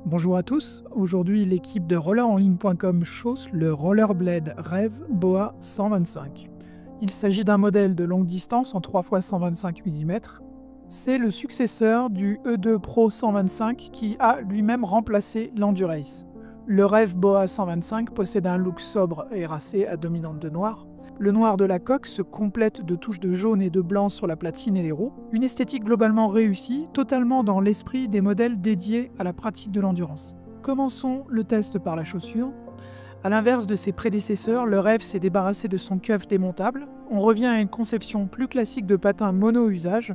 Bonjour à tous, aujourd'hui l'équipe de rollerenligne.com chausse le Rollerblade Rev Boa 125. Il s'agit d'un modèle de longue distance en 3 x 125 mm. C'est le successeur du E2 Pro 125 qui a lui-même remplacé l'Endurace. Le Rev Boa 125 possède un look sobre et racé à dominante de noir. Le noir de la coque se complète de touches de jaune et de blanc sur la platine et les roues. Une esthétique globalement réussie, totalement dans l'esprit des modèles dédiés à la pratique de l'endurance. Commençons le test par la chaussure. A l'inverse de ses prédécesseurs, le Rev s'est débarrassé de son cuff démontable. On revient à une conception plus classique de patin mono-usage.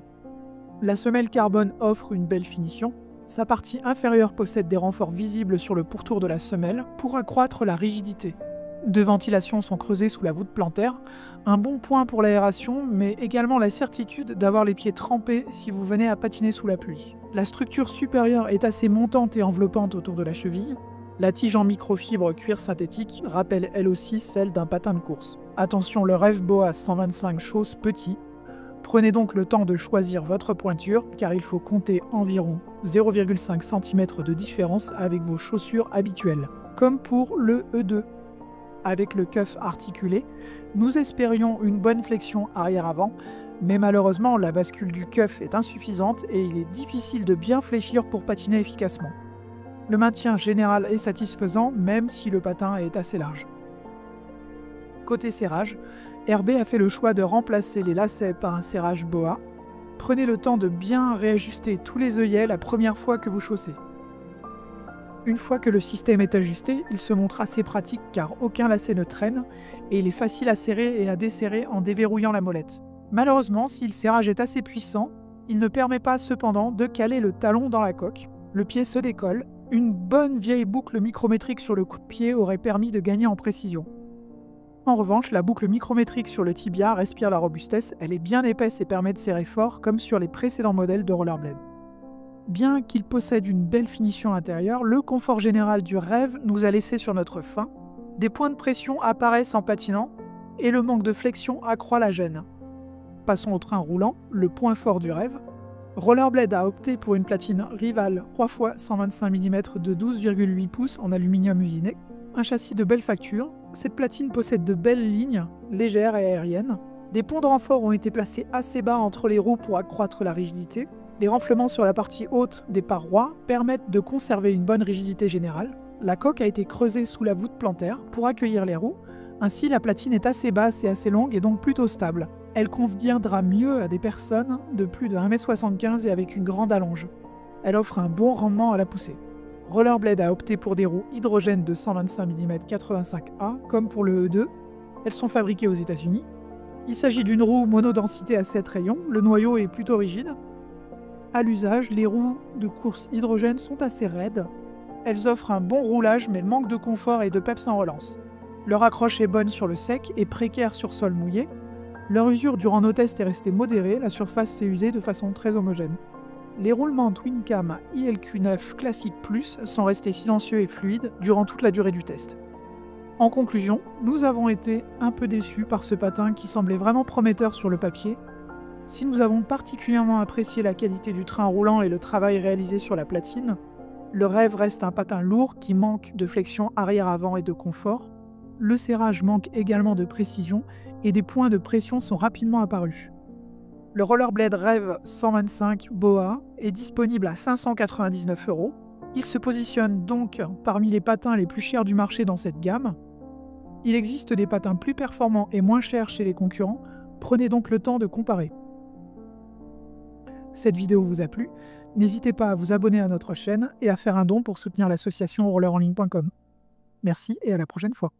La semelle carbone offre une belle finition. Sa partie inférieure possède des renforts visibles sur le pourtour de la semelle pour accroître la rigidité. Deux ventilations sont creusées sous la voûte plantaire, un bon point pour l'aération, mais également la certitude d'avoir les pieds trempés si vous venez à patiner sous la pluie. La structure supérieure est assez montante et enveloppante autour de la cheville. La tige en microfibre cuir synthétique rappelle elle aussi celle d'un patin de course. Attention, le Rev Boa 125 chausse petit. Prenez donc le temps de choisir votre pointure, car il faut compter environ 0,5 cm de différence avec vos chaussures habituelles, comme pour le E2. Avec le cuff articulé, nous espérions une bonne flexion arrière-avant, mais malheureusement la bascule du cuff est insuffisante et il est difficile de bien fléchir pour patiner efficacement. Le maintien général est satisfaisant, même si le patin est assez large. Côté serrage, RB a fait le choix de remplacer les lacets par un serrage Boa. Prenez le temps de bien réajuster tous les œillets la première fois que vous chaussez. Une fois que le système est ajusté, il se montre assez pratique car aucun lacet ne traîne et il est facile à serrer et à desserrer en déverrouillant la molette. Malheureusement, si le serrage est assez puissant, il ne permet pas cependant de caler le talon dans la coque. Le pied se décolle. Une bonne vieille boucle micrométrique sur le coup de pied aurait permis de gagner en précision. En revanche, la boucle micrométrique sur le tibia respire la robustesse, elle est bien épaisse et permet de serrer fort comme sur les précédents modèles de Rollerblade. Bien qu'il possède une belle finition intérieure, le confort général du Rev nous a laissé sur notre faim. Des points de pression apparaissent en patinant et le manque de flexion accroît la gêne. Passons au train roulant, le point fort du Rev. Rollerblade a opté pour une platine Rival 3 x 125 mm de 12,8 pouces en aluminium usiné. Un châssis de belle facture, cette platine possède de belles lignes, légères et aériennes. Des ponts de renfort ont été placés assez bas entre les roues pour accroître la rigidité. Les renflements sur la partie haute des parois permettent de conserver une bonne rigidité générale. La coque a été creusée sous la voûte plantaire pour accueillir les roues. Ainsi, la platine est assez basse et assez longue et donc plutôt stable. Elle conviendra mieux à des personnes de plus de 1,75 m et avec une grande allonge. Elle offre un bon rendement à la poussée. Rollerblade a opté pour des roues hydrogène de 125 mm 85A comme pour le E2. Elles sont fabriquées aux États-Unis. Il s'agit d'une roue monodensité à 7 rayons. Le noyau est plutôt rigide. À l'usage, les roues de course hydrogène sont assez raides. Elles offrent un bon roulage mais manquent de confort et de peps en relance. Leur accroche est bonne sur le sec et précaire sur sol mouillé. Leur usure durant nos tests est restée modérée, la surface s'est usée de façon très homogène. Les roulements TwinCam ILQ9 Classic Plus sont restés silencieux et fluides durant toute la durée du test. En conclusion, nous avons été un peu déçus par ce patin qui semblait vraiment prometteur sur le papier. Si nous avons particulièrement apprécié la qualité du train roulant et le travail réalisé sur la platine, le Rev reste un patin lourd qui manque de flexion arrière-avant et de confort. Le serrage manque également de précision et des points de pression sont rapidement apparus. Le Rollerblade Rev 125 Boa est disponible à 599 €. Il se positionne donc parmi les patins les plus chers du marché dans cette gamme. Il existe des patins plus performants et moins chers chez les concurrents, prenez donc le temps de comparer. Cette vidéo vous a plu, n'hésitez pas à vous abonner à notre chaîne et à faire un don pour soutenir l'association rollerenligne.com. Merci et à la prochaine fois.